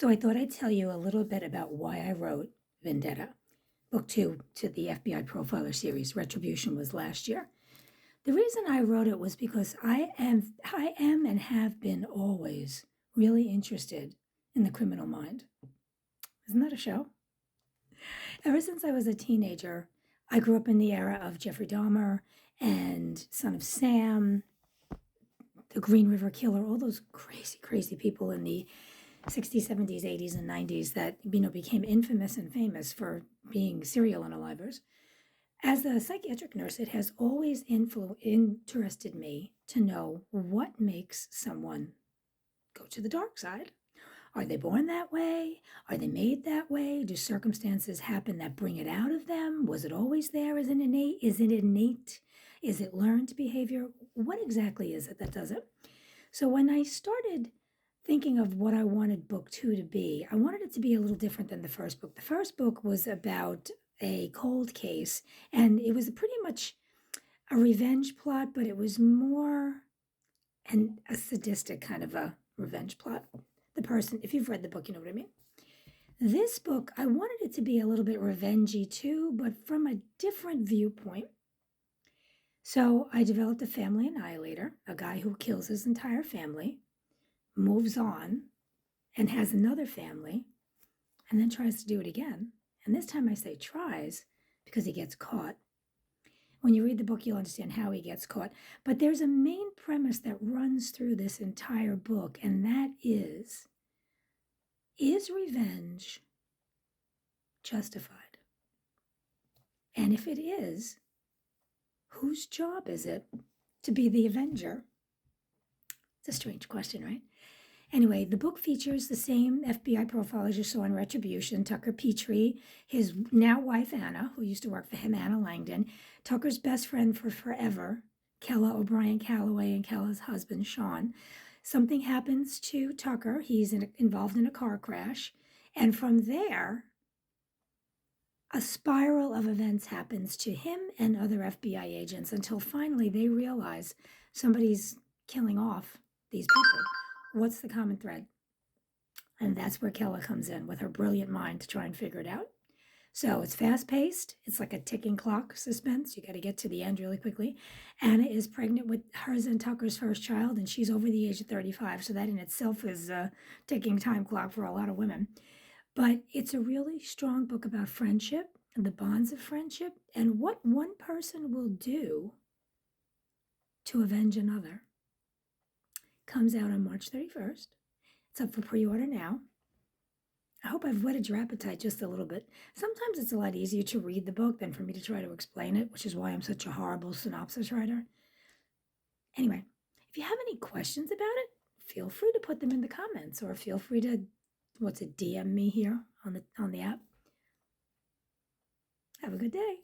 So I thought I'd tell you a little bit about why I wrote Vendetta. Book 2 to the FBI Profiler series, Retribution, was last year. The reason I wrote it was because I am and have been always really interested in the criminal mind. Isn't that a show? Ever since I was a teenager, I grew up in the era of Jeffrey Dahmer and Son of Sam, the Green River Killer, all those crazy, crazy people in the 60s, 70s, 80s, and 90s that, became infamous and famous for being serial unalivers. As a psychiatric nurse, it has always interested me to know what makes someone go to the dark side. Are they born that way? Are they made that way? Do circumstances happen that bring it out of them? Was it always there? Is it innate? Is it learned behavior? What exactly is it that does it? So when I started thinking of what I wanted book 2 to be, I wanted it to be a little different than the first book. The first book was about a cold case, and it was pretty much a revenge plot, but it was more a sadistic kind of a revenge plot. The person, if you've read the book, you know what I mean. This book, I wanted it to be a little bit revengey too, but from a different viewpoint. So I developed a family annihilator, a guy who kills his entire family, moves on, and has another family, and then tries to do it again. And this time I say tries because he gets caught. When you read the book, you'll understand how he gets caught. But there's a main premise that runs through this entire book, and that is revenge justified? And if it is, whose job is it to be the avenger? It's a strange question, right? Anyway, the book features the same FBI profiles you saw in Retribution, Tucker Petrie, his now wife Anna, who used to work for him, Anna Langdon, Tucker's best friend for forever, Kella O'Brien Calloway, and Kella's husband, Sean. Something happens to Tucker. He's involved in a car crash. And from there, a spiral of events happens to him and other FBI agents until finally they realize somebody's killing off these people. What's the common thread? And that's where Kella comes in with her brilliant mind to try and figure it out. So it's fast-paced. It's like a ticking clock suspense. You got to get to the end really quickly. Anna is pregnant with hers and Tucker's first child, and she's over the age of 35. So that in itself is a ticking time clock for a lot of women. But it's a really strong book about friendship and the bonds of friendship and what one person will do to avenge another. Comes out on March 31st. It's up for pre-order now. I hope I've whetted your appetite just a little bit. Sometimes it's a lot easier to read the book than for me to try to explain it, which is why I'm such a horrible synopsis writer. Anyway, if you have any questions about it, feel free to put them in the comments or feel free to, DM me here on the app. Have a good day.